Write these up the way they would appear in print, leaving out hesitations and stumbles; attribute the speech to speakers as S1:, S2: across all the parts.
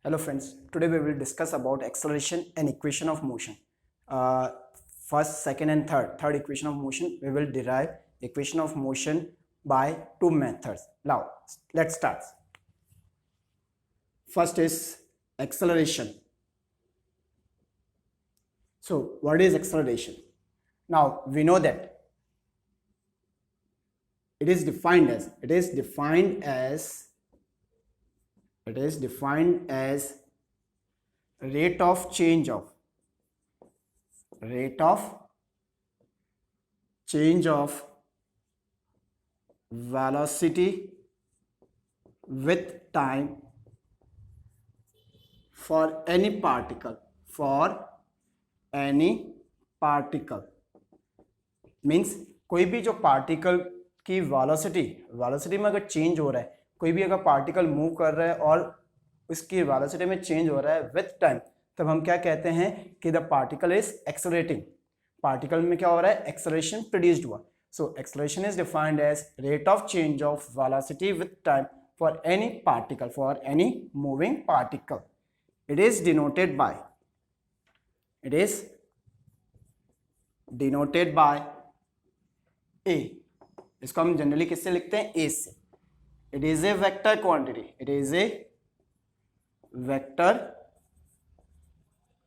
S1: Hello friends, today we will discuss about acceleration and equation of motion. First, second and third equation of motion, we will derive equation of motion by two methods. Now, let's start. First is acceleration. So, what is acceleration? Now, we know that it is defined as rate of change of velocity with time for any particle means कोई भी जो particle की velocity में अगर change हो रहा है, कोई भी अगर पार्टिकल मूव कर रहा है और उसकी वेलोसिटी में चेंज हो रहा है विथ टाइम, तब हम क्या कहते हैं कि the particle is accelerating. Particle में क्या हो रहा है, एक्सेलरेशन प्रोड्यूस्ड हुआ. So acceleration is defined as rate of change of velocity with time for any particle, for any moving particle. It is denoted by A. इसको हम generally किससे लिखते हैं, ए से. It is a vector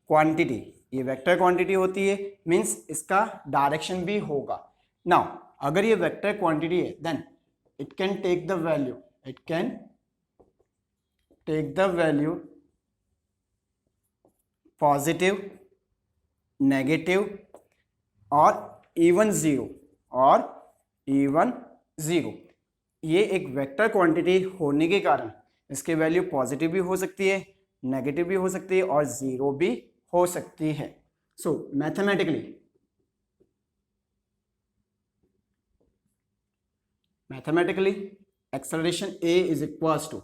S1: quantity, ये vector quantity होती है, means इसका डायरेक्शन भी होगा. नाउ अगर ये वेक्टर क्वांटिटी है, then it can take the value positive, negative और इवन जीरो. ये एक वेक्टर क्वांटिटी होने के कारण इसकी वैल्यू पॉजिटिव भी हो सकती है, नेगेटिव भी हो सकती है और जीरो भी हो सकती है. सो mathematically acceleration A is equals to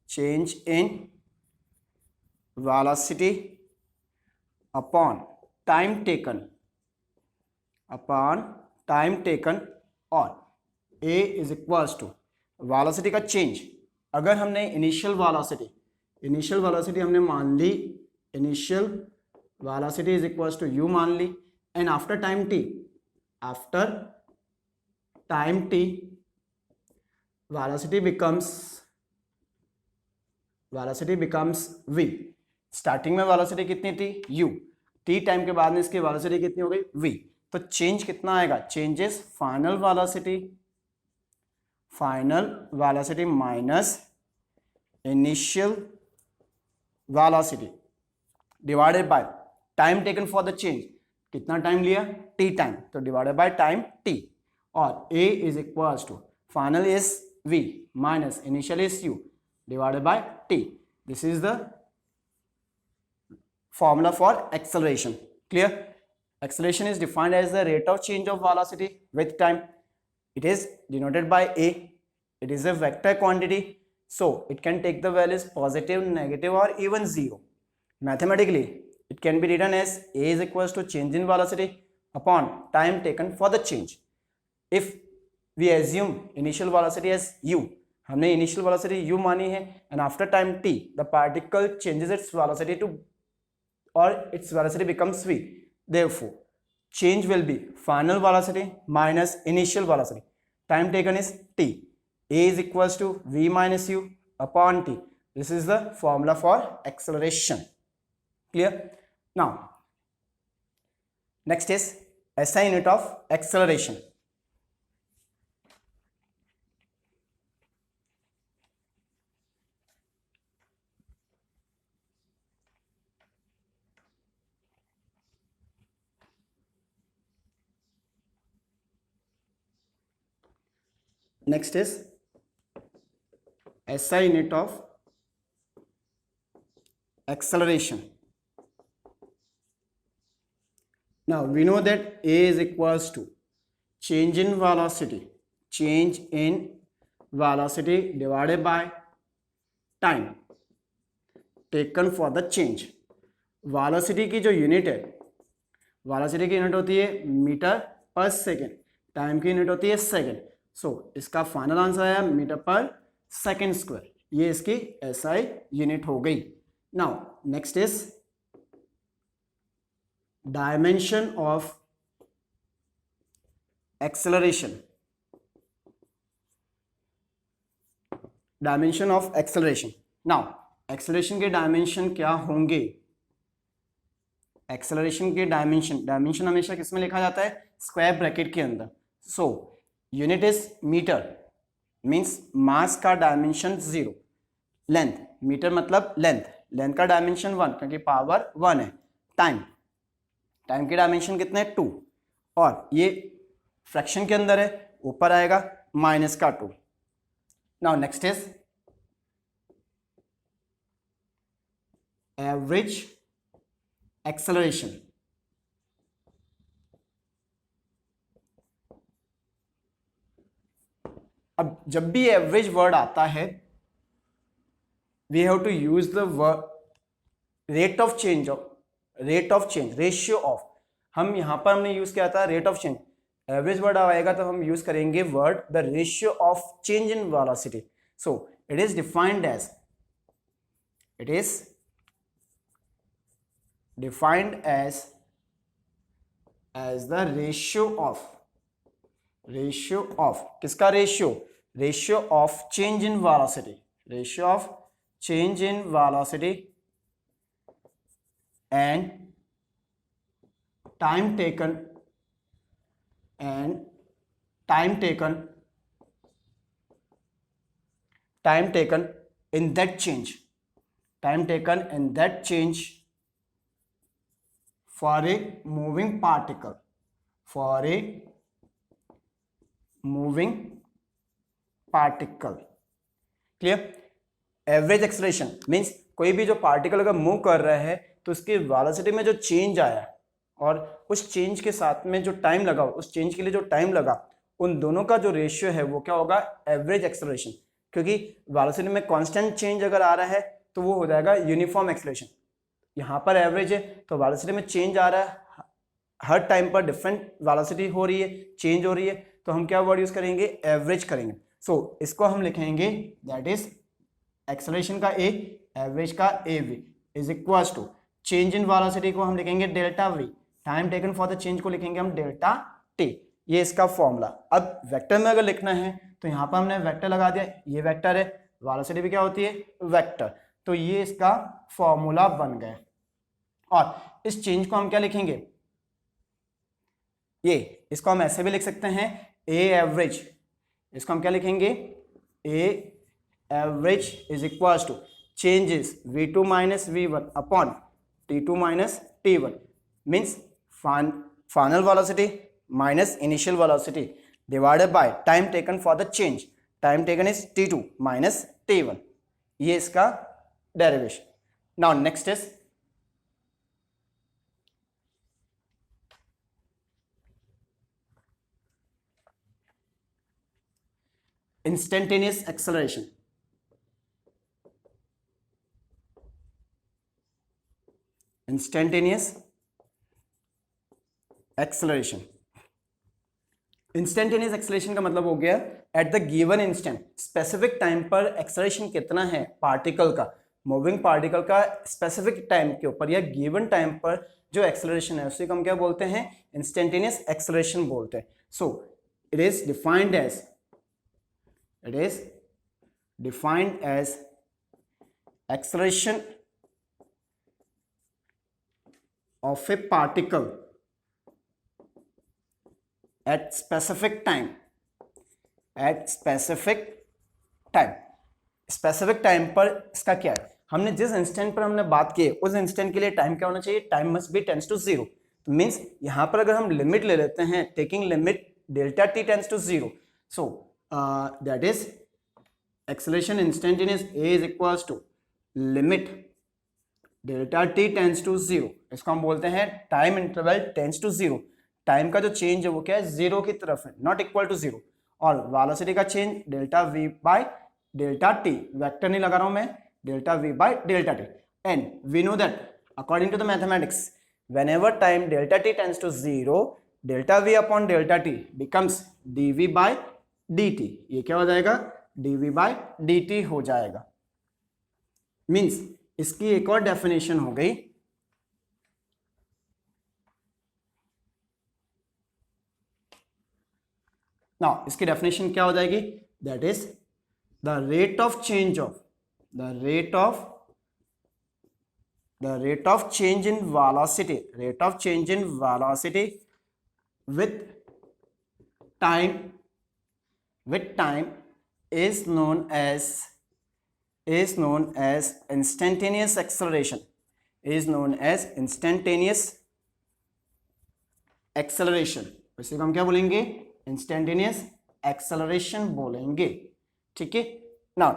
S1: change in velocity upon time taken और A is equals to velocity का चेंज. अगर हमने इनिशियल वेलोसिटी हमने मान ली, initial velocity is equals to u मान ली, and after time t velocity becomes v. Starting में वेलोसिटी कितनी थी, u. t टाइम के बाद में इसकी वेलोसिटी कितनी हो गई, v. तो चेंज कितना आएगा, changes final velocity minus initial velocity divided by time taken for the change. कितना टाइम लिया, t टाइम, तो डिवाइडेड बाय टाइम t. और a is equals to final is v minus initial is u divided by t. This is the formula for acceleration. Clear? Acceleration is defined as the rate of change of velocity with time. It is denoted by a. It is a vector quantity, so it can take the values positive, negative or even zero. Mathematically it can be written as a is equals to change in velocity upon time taken for the change. If we assume initial velocity as u, हमने initial velocity u मानी है, and after time t the particle changes its velocity to, or its velocity becomes v. Therefore change will be final velocity minus initial velocity. Time taken is t. A is equals to v minus u upon t. This is the formula for acceleration. Clear? Now next is SI unit of acceleration. Next is SI unit of acceleration. Now we know that A is equals to change in velocity divided by time taken for the change. Velocity की जो unit है, velocity की unit होती है metre पर second. Time की unit होती है सेकेंड। सो इसका फाइनल आंसर आया मीटर पर सेकेंड स्क्वायर, ये इसकी एसआई यूनिट हो गई। Now next is dimension of acceleration. Dimension of acceleration. Now acceleration के डायमेंशन क्या होंगे? एक्सेलरेशन के डायमेंशन हमेशा किसमें लिखा जाता है? स्क्वायर ब्रैकेट के अंदर। So unit is metre, means mass का डायमेंशन 0, लेंथ, मीटर मतलब लेंथ का डायमेंशन 1 क्योंकि पावर 1 है। टाइम के डायमेंशन कितने हैं? 2, और ये फ्रैक्शन के अंदर है, ऊपर आएगा माइनस का 2। Now next is average acceleration. अब जब भी एवरेज वर्ड आता है we have to use the word rate of change, ratio of. हम यहां पर हमने यूज किया था rate of change. Average word आएगा तो हम यूज करेंगे word the ratio of change in velocity. So it is defined as the ratio of किसका ratio of change in velocity and time taken in that change for a moving particle, clear? Average acceleration means कोई भी जो particle अगर move कर रहा है तो उसकी वेलोसिटी में जो चेंज आया और उस चेंज के साथ में जो टाइम लगा, उस चेंज के लिए जो टाइम लगा, उन दोनों का जो रेशियो है वो क्या होगा? Average acceleration. क्योंकि वेलोसिटी में कांस्टेंट चेंज अगर आ रहा है तो वो हो जाएगा यूनिफॉर्म एक्सेलरेशन। यहाँ पर एवरेज है तो वेलोसिटी में चेंज आ रहा है, हर टाइम पर डिफरेंट वेलोसिटी हो रही है, चेंज हो रही है, तो हम क्या वर्ड यूज करेंगे? एवरेज करेंगे। सो इसको हम लिखेंगे दैट इज एक्सेलरेशन का ए, एवरेज का a v is equal to change in velocity को हम लिखेंगे delta v, time taken for the change को लिखेंगे हम डेल्टा टी। ये इसका फॉर्मूला। अब वेक्टर में अगर लिखना है तो यहाँ पर हमने वेक्टर लगा दिया, ये वेक्टर है, वेलोसिटी भी क्या होती है? वेक्टर। तो ये इसका फॉर्मूला बन गया। और इस चेंज को हम क्या लिखेंगे? इसको हम ऐसे भी लिख सकते हैं ए एवरेज। इसको हम क्या लिखेंगे? A average is equal to changes v2 minus v1 upon t2 minus t1, means final velocity minus initial velocity divided by time taken for the change. Time taken is t2 minus t1। ये इसका derivation. Now next is instantaneous acceleration. Instantaneous acceleration का मतलब हो गया at the given instant, specific time पर acceleration कितना है particle का, मूविंग पार्टिकल का स्पेसिफिक टाइम के ऊपर या गिवन टाइम पर जो एक्सेलरेशन है उसे हम क्या बोलते हैं? इंस्टेंटेनियस एक्सेलरेशन बोलते हैं। सो it is defined as acceleration of a particle at specific time पर इसका क्या है? हमने जिस इंस्टेंट पर हमने बात की उस इंस्टेंट के लिए टाइम क्या होना चाहिए? Time must be tends to 0। Means यहां पर अगर हम लिमिट ले लेते हैं taking limit delta t tends to 0, so that is acceleration instantaneous a is equals to limit delta t tends to 0। इसको हम बोलते हैं time interval tends to 0। Time का जो चेंज है वो क्या है? 0 की तरफ है, नॉट इक्वल टू 0। और वेलोसिटी का change delta v by delta t, vector नहीं लगा रहा हूं मैं, delta v by delta t। And we know that according to the mathematics whenever time delta t tends to 0 delta v upon delta t becomes dv by dt। ये क्या हो जाएगा, dv by dt हो जाएगा। Means इसकी एक और definition हो गई, नाउ इसकी डेफिनेशन क्या हो जाएगी, that is the rate of change of the rate of change in velocity with time is known as instantaneous acceleration, वैसे हम क्या बोलेंगे, इंस्टेंटेनियस एक्सेलरेशन बोलेंगे। ठीक है, now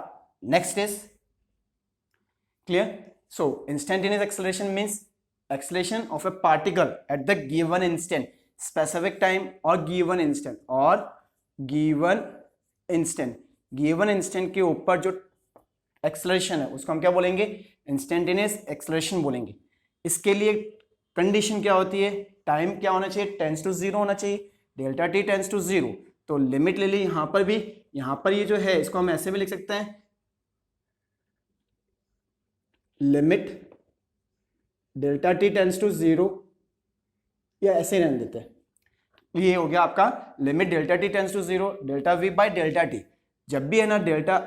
S1: next is clear. So instantaneous acceleration means acceleration of a particle at the given instant, specific time or given instant के ऊपर जो acceleration है उसको हम क्या बोलेंगे, instantaneous acceleration बोलेंगे। इसके लिए कंडीशन क्या होती है, टाइम क्या होना चाहिए, टेंस टू जीरो होना चाहिए, delta t tends to zero. तो लिमिट ले ली यहाँ पर भी, यहाँ पर ये जो है इसको हम ऐसे भी लिख सकते हैं, limit delta t tends to zero, या ऐसे ही रहने देते हैं। ये हो गया आपका limit delta t tends to zero delta v by delta t. जब भी है ना delta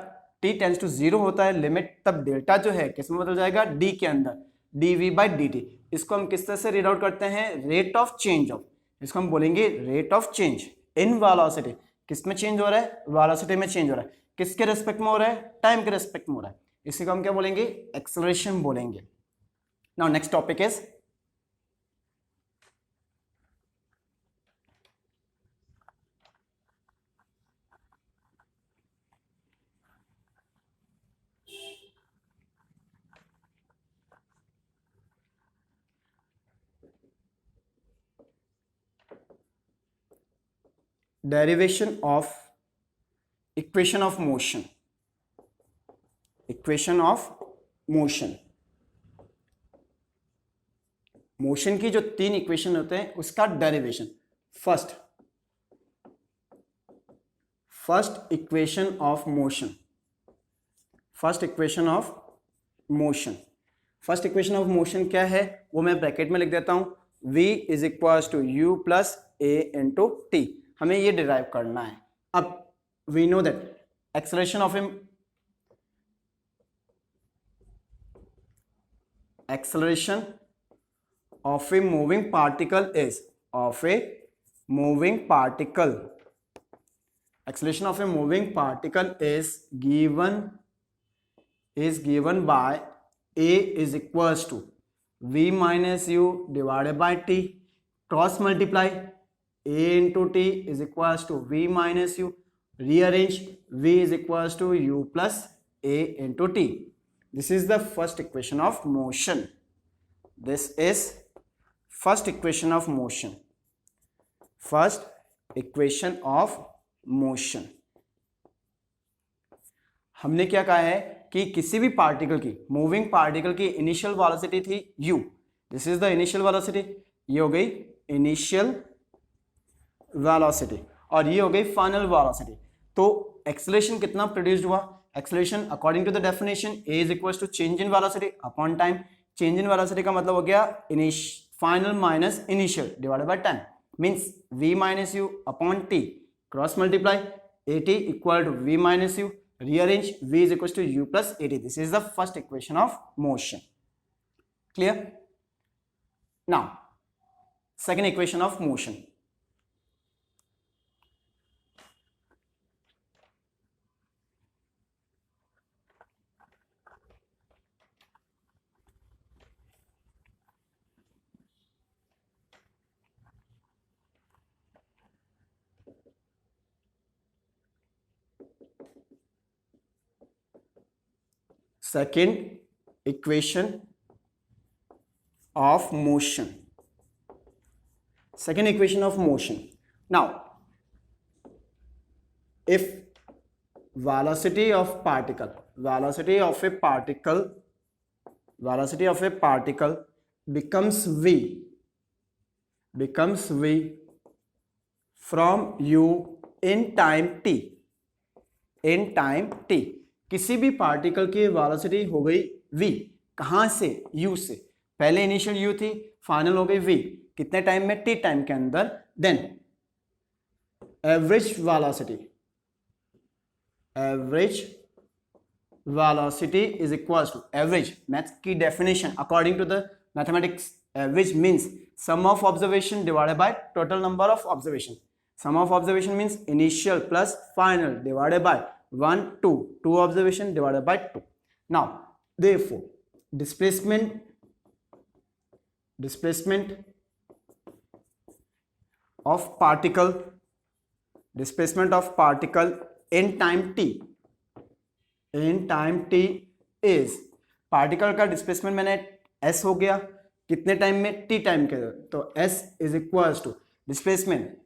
S1: t tends to zero होता है लिमिट, तब डेल्टा जो है किस में बदल जाएगा, डी के अंदर, d v by d t. इसको हम किस तरह से रीड आउट करते हैं, रेट ऑफ चेंज ऑफ, इसको हम बोलेंगे rate of change in velocity. किस में चेंज हो रहा है, वेलोसिटी में चेंज हो रहा है। किसके रेस्पेक्ट में हो रहा है, टाइम के रेस्पेक्ट में हो रहा है। इसी को हम क्या बोलेंगे, एक्सेलरेशन बोलेंगे। Now next topic is derivation of equation of motion। Equation of motion, motion की जो तीन इक्वेशन होते हैं उसका derivation. First equation of motion, first equation of motion क्या है वो मैं ब्रैकेट में लिख देता हूं, v is equal to u plus a into t. हमें ये डिराइव करना है। अब we know that acceleration of a moving particle is given by a is equals to v minus u divided by t, cross multiply a into t is equals to v minus u, rearrange v is equals to u plus a into t. This is the first equation of motion. This is first equation of motion. हमने क्या कहा है कि किसी भी particle की, moving particle की initial velocity थी u। This is the initial velocity, ये हो गई इनिशियल वेलोसिटी और ये हो गई फाइनल वेलोसिटी। तो एक्सेलरेशन कितना प्रोड्यूस्ड हुआ, acceleration according to the definition a is equal to change in velocity upon time. Change in velocity का मतलब हो गया final minus initial divided by time, means v minus u upon t, cross multiply at equal to v minus you, rearrange v is equals to u plus at. This is the first equation of motion. Clear? Now second equation of motion. Second equation of motion. Second equation of motion. Now, if velocity of a particle becomes v from u in time t, in time t। किसी भी particle की velocity हो गई v, कहां से, u से। पहले initial u थी, फाइनल हो गई v, कितने टाइम में, t टाइम के अंदर। Then average velocity, average velocity is equals to, average math की definition according to the mathematics, average means sum of observation divided by total number of observation. Sum of observation means initial plus final divided by 1 2, 2 observation divided by 2. Now therefore displacement of particle, displacement of particle in time t, in time t is, particle का displacement मैंने s हो गया, कितने time में, t time के, तो s is equals to displacement,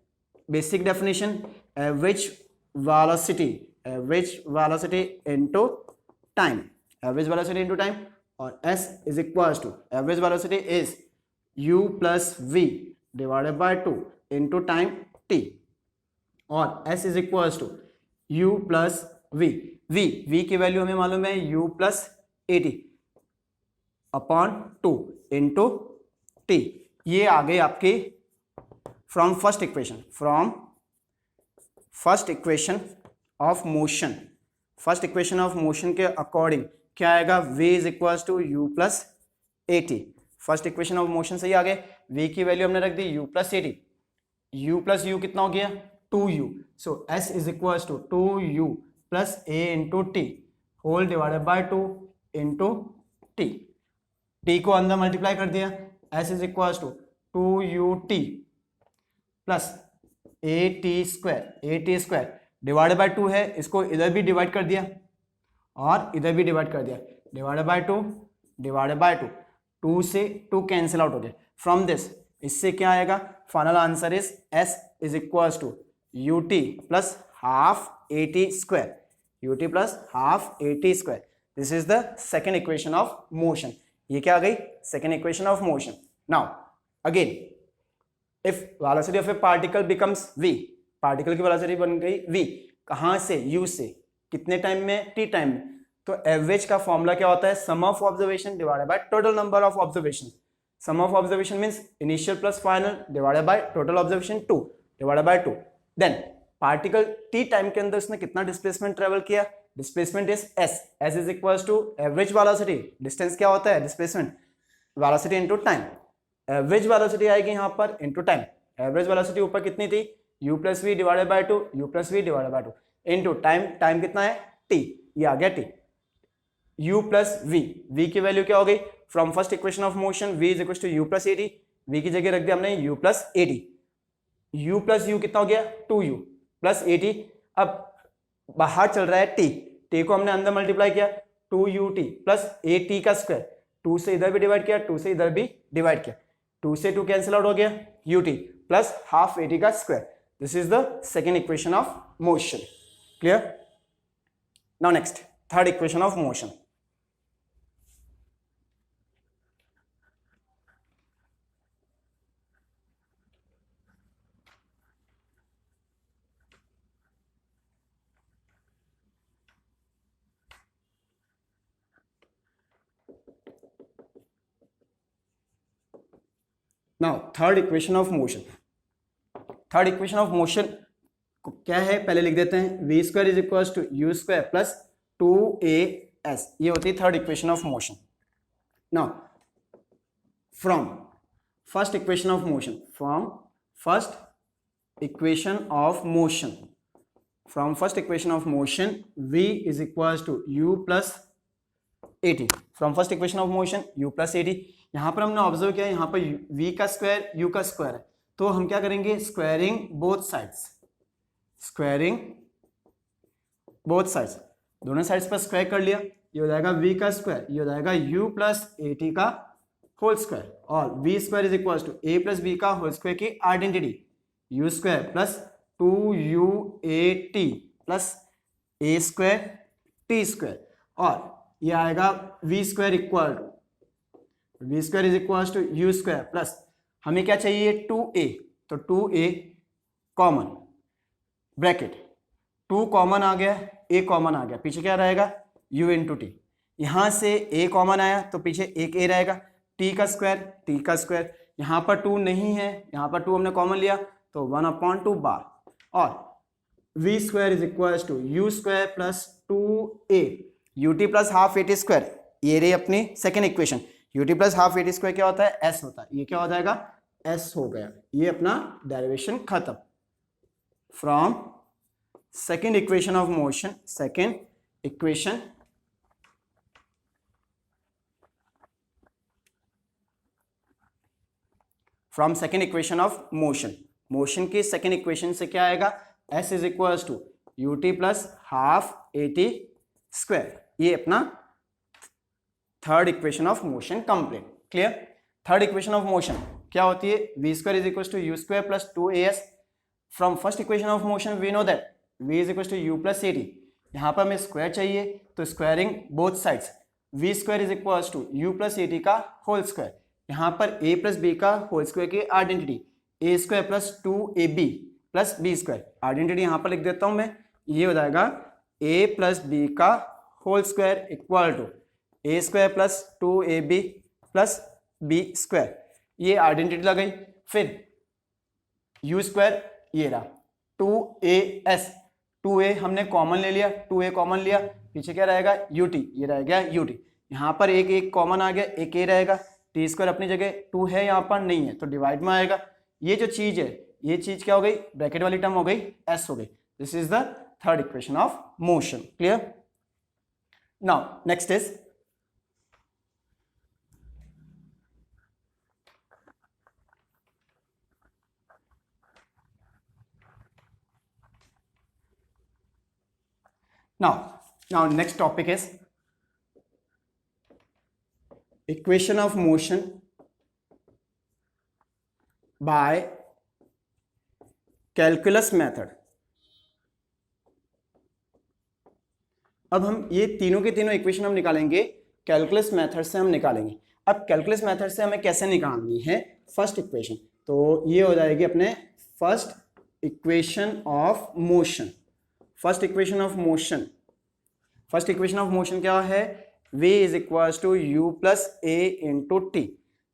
S1: basic definition average velocity into time, average velocity into time, और s is equals to average velocity is u plus v divided by 2 into time t, और s is equals to u plus v की value हमें मालूम है u plus 80 upon 2 into t। ये आ गई आपकी from first equation of motion. First equation of motion के अकॉर्डिंग क्या आएगा, v is equal to u plus 80। First equation of motion से ही आ गए, v की वैल्यू हमने रख दी u plus 80, u plus u कितना हो गया, 2u, so s is equal to 2u plus a into t whole divided by 2 into t को अंदर मल्टीप्लाई कर दिया, s is equal to 2ut plus a square divided by 2 है, इसको इधर भी डिवाइड कर दिया और इधर भी डिवाइड कर दिया, डिवाइडेड बाय 2 2 से 2 कैंसिल आउट हो गया। फ्रॉम दिस इससे क्या आएगा, final answer is s is equal to ut plus half 80 square, ut plus half 80 square. This is the second equation of motion. ये क्या आ गई, second equation of motion. Now again if velocity of a particle becomes v, particle की velocity बन गई v, कहां से, u से, कितने टाइम में, t टाइम में, तो एवरेज का फॉर्मूला क्या होता है, sum of observation divided by total number of observation. Sum of observation means initial plus final divided by total observation 2 divided by 2। Then particle t time के अंदर उसने कितना डिस्प्लेसमेंट ट्रेवल किया, displacement is s is equals to average velocity, distance क्या होता है, displacement, velocity into time. Average velocity आएगी यहाँ पर इनटू टाइम, एवरेज वेलोसिटी ऊपर कितनी थी, u plus v divided by 2, u plus v divided by 2 into time, time कितना है t, ये आ गया t, u प्लस v की वैल्यू क्या हो गई, from first equation of motion v is equal to u plus 80, v की जगह रख दिया हमने u plus 80, u plus u कितना हो गया 2u प्लस 80। अब बाहर चल रहा है t को हमने अंदर मल्टीप्लाई किया 2ut प्लस 8t का स्क्वायर, 2 से इधर भी डिवाइड किया, 2 से इधर भी डिवाइड किया, 2 से 2 कैंसिल आउट हो गया, ut प्लस हाफ 80 का square. This is the second equation of motion. Clear? Now next third equation of motion. Now third equation of motion. Third equation of motion क्या है, पहले लिख देते हैं, v square is equal to u square plus 2as, ये होती है third equation of motion. Now from first equation of motion, from first equation of motion, from first equation of motion v is equal to u plus 80, from first equation of motion u plus 80। यहाँ पर हमने observe किया, यहाँ पर v का square u का square है, तो हम क्या करेंगे, squaring both sides, squaring both sides, दोनों साइड्स पर स्क्वायर कर लिया, ये हो जाएगा v का स्क्वायर, ये हो जाएगा u प्लस 80 का होल स्क्वायर, और v square is equal to a plus b का होल स्क्वायर की identity, u square plus 2uat plus a square t square, और ये आएगा v square equal to, v square is equal to u square plus, हमें क्या चाहिए 2a, तो 2a common bracket, 2 common आ गया, a कॉमन आ गया, पीछे क्या रहेगा u इंटू टी, यहाँ से a कॉमन आया तो पीछे एक a रहेगा, t का स्क्वायर, यहाँ पर 2 नहीं है, यहाँ पर 2 हमने कॉमन लिया तो 1/2 बार, और v square is equal to u square plus 2a ut plus half at square, ये रही अपनी second equation, ut plus half at square क्या होता है s होता है, ये क्या हो जाएगा s हो गया, ये अपना डेरिवेशन खत्म from second equation of motion, second equation from second equation of motion, motion की सेकेंड इक्वेशन से क्या आएगा s is equal to ut plus half at square, ये अपना third equation of motion complete, clear. Third equation of motion क्या होती है, v square is equal to u square plus 2as, from first equation of motion we know that v is equal to u plus at, यहाँ पर हमें square चाहिए तो squaring both sides, v square is equal to u plus at का whole square, यहाँ पर a plus b का whole square की identity a square plus 2ab plus b square, identity यहाँ पर लिख देता हूँ मैं, ये हो जाएगा a प्लस b का whole square equal to a square plus 2ab plus b square, ये आइडेंटिटी लगाई, फिर u स्क्वायर ये रहा 2as, 2a हमने कॉमन ले लिया, 2a कॉमन लिया, पीछे क्या रहेगा ut, ये रह गया ut, यहाँ पर एक कॉमन आ गया, एक a रहेगा, टी स्क्वायर अपनी जगह 2 है, यहाँ पर नहीं है तो डिवाइड में आएगा, ये जो चीज है ये चीज क्या हो गई, ब्रैकेट वाली टर्म हो गई s हो गई, this is the third equation of motion, clear. Now next is now next topic is equation of motion by calculus method। अब हम ये तीनों के तीनों इक्वेशन हम निकालेंगे कैलकुलस मेथड से, हम निकालेंगे। अब कैलकुलस मेथड से हमें कैसे निकालनी है फर्स्ट इक्वेशन, तो ये हो जाएगी अपने first equation of motion, first equation of motion, first equation of motion क्या है, v is equal to u plus a into t,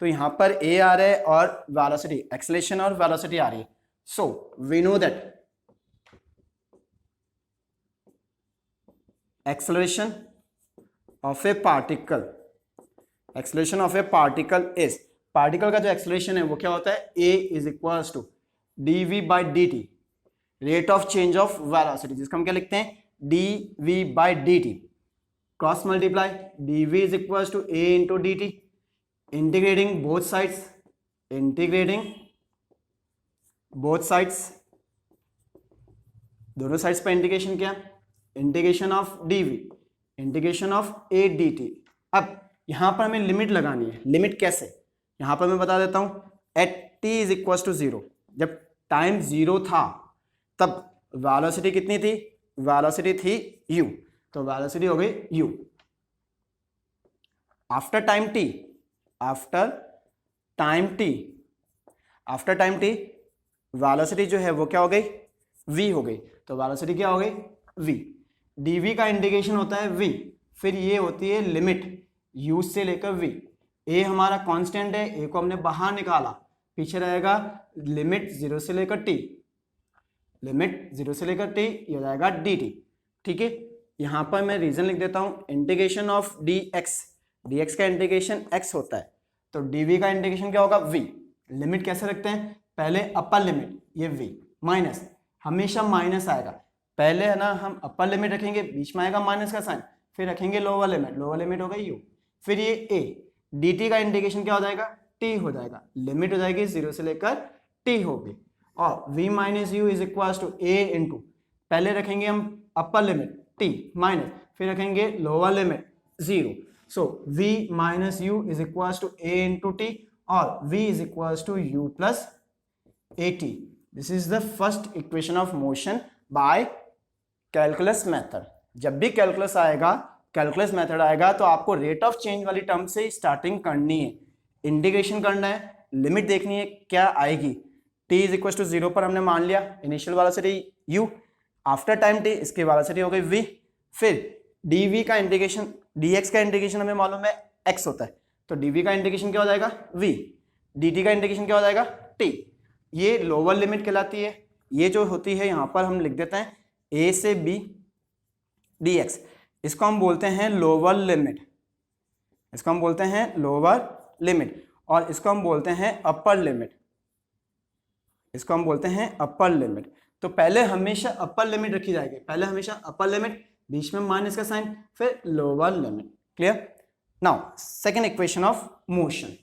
S1: तो यहाँ पर a आ रहा है और वेलोसिटी एक्सेलरेशन और वेलोसिटी आ रही है, so we know that acceleration of a particle, acceleration of a particle is, particle का जो एक्सेलरेशन है वो क्या होता है, a is equal to dv by dt, rate of change of velocity, जिसको हम क्या लिखते हैं dv by dt, cross multiply dv is equal to a into dt, integrating both sides, integrating both sides, दोनों साइड्स पर integration किया, integration of dv, integration of a dt। अब यहां पर हमें लिमिट लगानी है, लिमिट कैसे, यहां पर मैं बता देता हूं, at t is equal to 0, जब टाइम 0 था तब वेलोसिटी कितनी थी, वेलोसिटी थी u, तो वेलोसिटी हो गई u, after time t, after time t, after time t velocity जो है वो क्या हो गई v हो गई, तो वेलोसिटी क्या हो गई v, dv का इंटीग्रेशन होता है v, फिर ये होती है लिमिट u से लेकर v, a हमारा कांस्टेंट है, a को हमने बाहर निकाला, पीछे रहेगा लिमिट 0 से लेकर t, लिमिट 0 से लेकर t, ये हो जाएगा dt, ठीक है। यहाँ पर मैं रीजन लिख देता हूँ, इंटीग्रेशन ऑफ dx, dx का इंटीग्रेशन x होता है, तो dv का इंटीग्रेशन क्या होगा v, लिमिट कैसे रखते हैं, पहले अपर लिमिट ये v माइनस, हमेशा माइनस आएगा, पहले है ना हम अपर लिमिट रखेंगे, बीच में आएगा माइनस का साइन, फिर रखेंगे लोअर लिमिट, लोअर लिमिट हो गई u, फिर ये a, dt का इंटीग्रेशन क्या हो जाएगा t हो जाएगा, लिमिट हो जाएगी 0 से लेकर t होगी, और v minus u is equal to a into, पहले रखेंगे हम अपर लिमिट t माइनस, फिर रखेंगे lower limit 0, so v minus u is equal to a into t, और v is equal to u plus at, this is the first equation of motion by calculus method. जब भी calculus आएगा, calculus method आएगा, तो आपको rate of change वाली term से starting करनी है, इंटीग्रेशन करना है, लिमिट देखनी है क्या आएगी, t इज इक्वल टू 0 पर हमने मान लिया initial velocity u, after time t इसकी वेलोसिटी हो गई v, फिर dv का इंटीग्रेशन dx का इंटीग्रेशन हमें मालूम है x होता है, तो dv का इंटीग्रेशन क्या हो जाएगा v, dt का इंटीग्रेशन क्या हो जाएगा t। ये लोअर लिमिट कहलाती है, ये जो होती है यहाँ पर हम लिख देते हैं a से b dx, इसको हम बोलते हैं लोअर लिमिट, इसको हम बोलते हैं लोअर लिमिट, और इसको हम बोलते हैं अपर लिमिट, इसको हम बोलते हैं अपर लिमिट। तो पहले हमेशा अपर लिमिट रखी जाएगी, पहले हमेशा अपर लिमिट, बीच में माइनस का साइन, फिर lower limit. Clear? Now second equation of motion.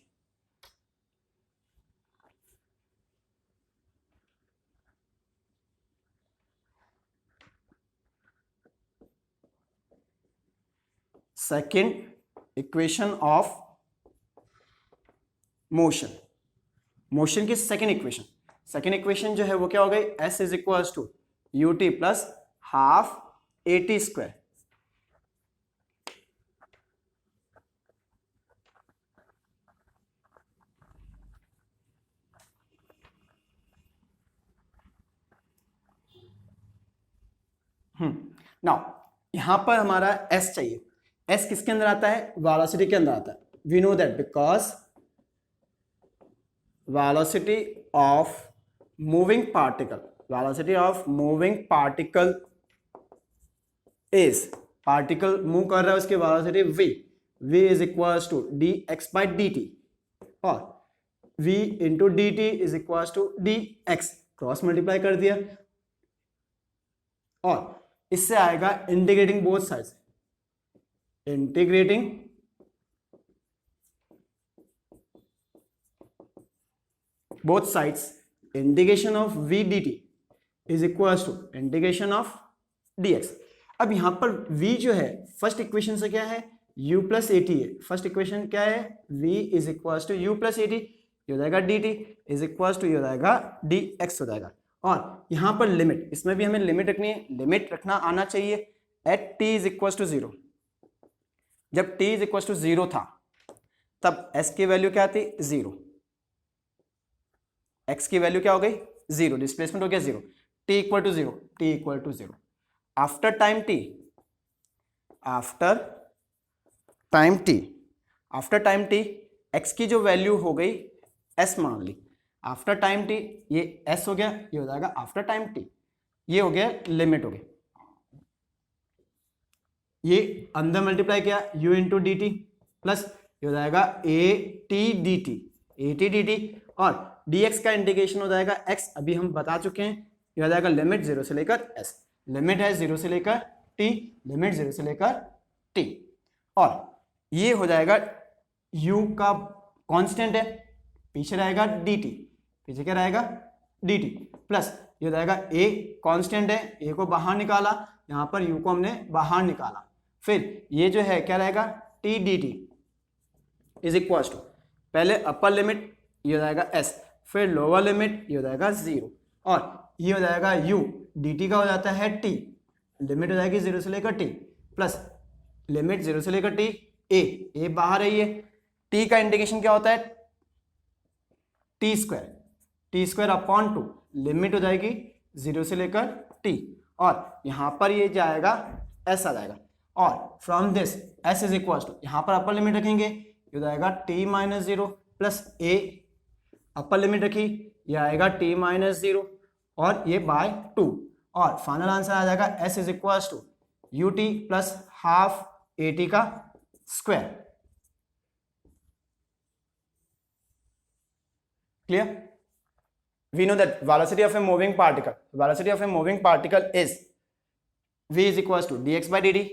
S1: Second equation of motion, motion की सेकेंड इक्वेशन, सेकेंड इक्वेशन जो है वो क्या हो गई, s is equal to U T plus half A t square. Now यहां पर हमारा s चाहिए, s किसके अंदर आता है, वेलोसिटी के अंदर आता है। We know that because velocity of moving particle, velocity of moving particle is, particle move कर रहा है उसकी velocity v, v is equals to dx by dt, और v into dt is equals to dx, cross multiply कर दिया, और इससे आएगा integrating both sides, integrating both sides, integration of v dt is equals to integration of dx। अब यहां पर v जो है फर्स्ट इक्वेशन से क्या है, u प्लस ए टी है, फर्स्ट इक्वेशन क्या है, v is equals to u plus a t, ये हो जाएगा dt इज इक्वल्स टू ये हो जाएगा dx हो जाएगा। और यहां पर लिमिट, इसमें भी हमें लिमिट रखनी है, लिमिट रखना आना चाहिए at t is equals to 0। जब t इज इक्वल्स टू 0 था तब s की वैल्यू क्या थी, 0, x की वैल्यू क्या हो गई, 0, डिस्प्लेसमेंट हो गया 0, t equal to 0, t equal to 0। After time t, after time t, after time t x की जो वैल्यू हो गई s मान ली, आफ्टर टाइम t ये s हो गया, ये हो जाएगा आफ्टर टाइम t, ये हो गया लिमिट हो गई, ये अंदर मल्टीप्लाई किया u into D T plus ये हो जाएगा A T D T, A T D T, और dx का इंटीग्रेशन हो जाएगा x, अभी हम बता चुके हैं, ये हो जाएगा लिमिट 0 से लेकर s, लिमिट है 0 से लेकर t, लिमिट 0 से लेकर t, और ये हो जाएगा u का कांस्टेंट है, पीछे रहेगा dt, पीछे क्या रहेगा dt, प्लस ये हो जाएगा a कांस्टेंट है, a को बाहर निकाला, यहाँ पर u को हमने बाहर निकाला, फिर ये जो है क्या रहेगा t dt is equal to, पहले अपर लिमिट ये हो जाएगा s, फिर लोअर लिमिट ये हो जाएगा 0, और ये हो जाएगा u, dt का हो जाता है t, लिमिट हो जाएगी 0 से लेकर t, प्लस लिमिट 0 से लेकर t, a बाहर है, ये t का इंटीग्रेशन क्या होता है, टी स्क्वायर अपॉन 2, लिमिट हो जाएगी 0 से लेकर t, और यहाँ पर ये जाएगा s आ जाएगा, और from this s is equal to, यहाँ पर अपर लिमिट रखेंगे, ये हो जाएगा t minus 0 plus a, upper limit रखी, ये आएगा t माइनस 0 और ये बाय 2, और फाइनल आंसर आ जाएगा s is equal to U T plus half A T का square. Clear? We know that velocity of a moving particle, velocity of a moving particle is v is equal to dx by dt,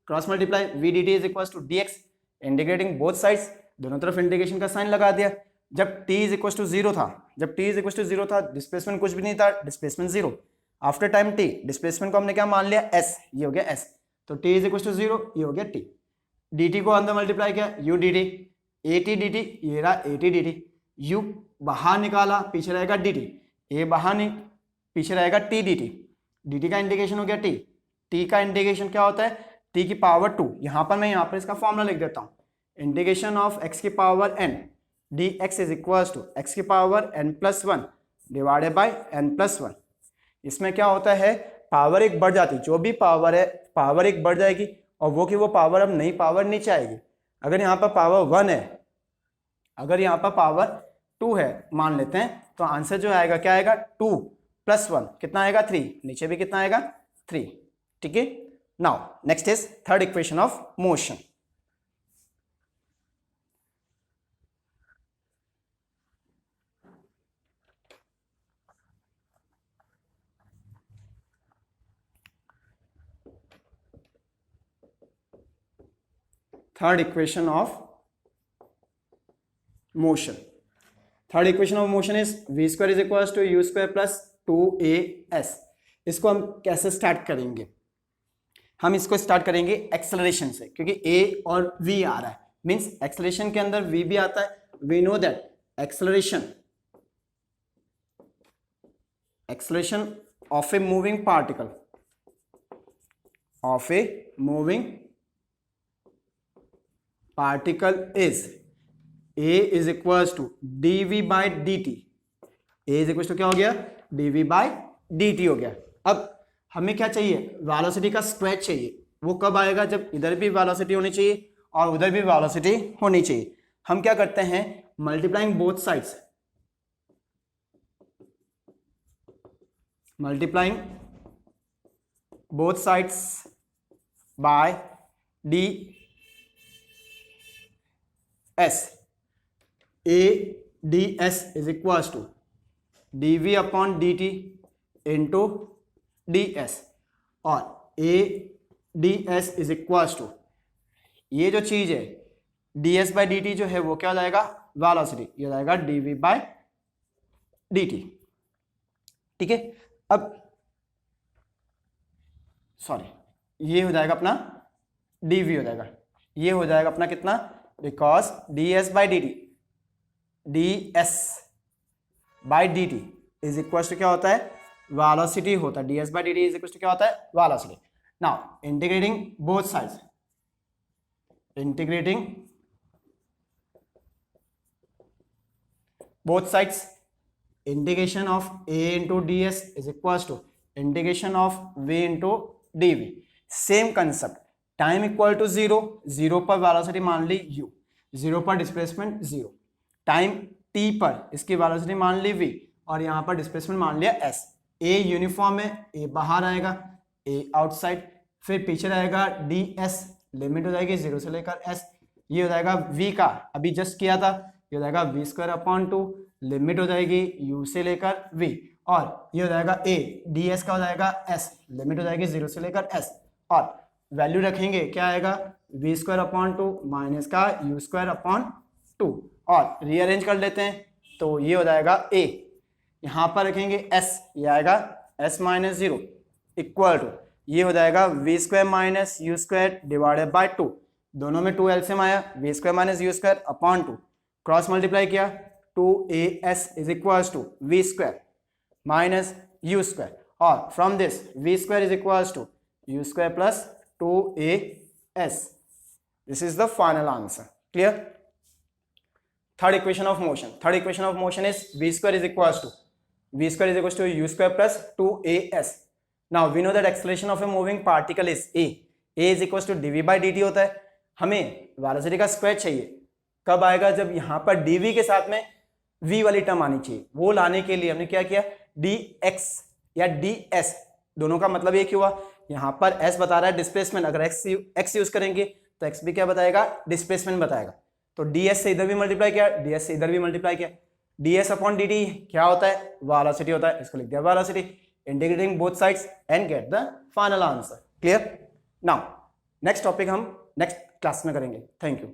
S1: cross multiply v dt is equal to dx, integrating both sides, दोनों तरफ integration का sign लगा दिया। जब t is equal to 0 था, जब t is equal to 0 था, displacement कुछ भी नहीं था, displacement 0, after time t displacement को हमने क्या मान लिया, s, ये हो गया s, तो t इज इक्वल टू 0, ये हो गया t, dt को अंदर मल्टीप्लाई किया u dt, a t dt, ये रहा a t dt, u बाहर निकाला, पीछे रहेगा dt, a बाहर नहीं, पीछे रहेगा t dt, dt का इंटीग्रेशन हो गया t, t का इंटीग्रेशन क्या होता है, t की पावर 2, यहाँ पर मैं यहाँ पर इसका फॉर्मूला लिख देता हूँ, इंटीग्रेशन ऑफ x की power n dx is equal to x की power n plus 1 divided by n+1। इसमें क्या होता है, पावर एक बढ़ जाती, जो भी पावर है पावर एक बढ़ जाएगी और वो की वो पावर अब नई पावर नीचे आएगी। अगर यहाँ पर पावर 1 है, अगर यहाँ पर पावर 2 है मान लेते हैं, तो आंसर जो आएगा क्या आएगा, 2 + 1 कितना आएगा, 3, नीचे भी कितना आएगा, 3। ठीक है। Now next is third equation of motion. Third equation of motion, third equation of motion is v² is equal to u² plus 2as। इसको हम कैसे स्टार्ट करेंगे, हम इसको स्टार्ट करेंगे एक्सेलरेशन से, क्योंकि a और v आ रहा है, मींस एक्सेलरेशन के अंदर v भी आता है। We know that acceleration of a moving particle, of a moving particle is a is equal to dv by dt। a is equal to क्या हो गया, dv बाई dt हो गया। अब हमें क्या चाहिए, वेलोसिटी का स्क्वायर चाहिए। वो कब आएगा, जब इधर भी वेलोसिटी होनी चाहिए और उधर भी वेलोसिटी होनी चाहिए। हम क्या करते हैं, multiplying both sides, multiplying both sides by ds, a ds is equal to dv upon dt into ds, और a ds is equal to, ये जो चीज है ds बाई dt जो है वो क्या हो जाएगा, वेलोसिटी, ये हो जाएगा dv बाई dt। ठीक है। अब सॉरी, ये हो जाएगा अपना dv हो जाएगा, ये हो जाएगा अपना कितना, because ds by dt, ds by dt is equal to क्या होता है, वेलोसिटी होता है। ds by dt is equal to क्या होता है, velocity. Now integrating both sides, integrating both sides, integration of a into ds is equals to integration of v into dv। Same concept, time equal to 0, 0 पर velocity मान ली u, 0 पर displacement 0, time t पर इसकी velocity मान ली v और यहाँ पर displacement मान लिया s। a यूनिफॉर्म है, a बाहर आएगा, a आउटसाइड, फिर पीछे रहेगा ds, लिमिट हो जाएगी 0 से लेकर s, ये हो जाएगा v का, अभी जस्ट किया था, ये हो जाएगा v² अपॉन 2, लिमिट हो जाएगी u से लेकर v, और ये हो जाएगा a ds का हो जाएगा s, लिमिट हो जाएगी 0 से लेकर s, और वैल्यू रखेंगे क्या आएगा, v² अपॉन 2 माइनस का u² अपॉन 2, और रीअरेंज कर लेते हैं तो ये हो जाएगा a, यहाँ पर रखेंगे s, ये आएगा s माइनस 0 इक्वल टू, ये हो जाएगा v² minus u² divided by 2, दोनों में 2 एलसीएम आया, v² minus u² upon 2, cross multiply किया, 2as is equal to v² minus u², और from this v² is equal to u² plus 2as। This is the final answer. Clear. Third equation of motion, third equation of motion is v² is equal to u² plus 2as। Now we know that acceleration of a moving particle is a is equal to dv by dt होता है। हमें velocity का square चाहिए, कब आएगा, जब यहाँ पर dv के साथ में v वाली टर्म आनी चाहिए। वो लाने के लिए हमने क्या किया, dx या ds, दोनों का मतलब एक ही हुआ। यहाँ पर s बता रहा है डिस्प्लेसमेंट, अगर x यूज करेंगे तो x भी क्या बताएगा, डिस्प्लेसमेंट बताएगा। तो ds से इधर भी मल्टीप्लाई किया, ds से इधर भी मल्टीप्लाई किया, ds अपॉन dt क्या होता है, वेलोसिटी होता है, इसको लिख दिया velocity. Integrating both sides and get the final answer. Clear. Now next topic हम नेक्स्ट क्लास में करेंगे। Thank you.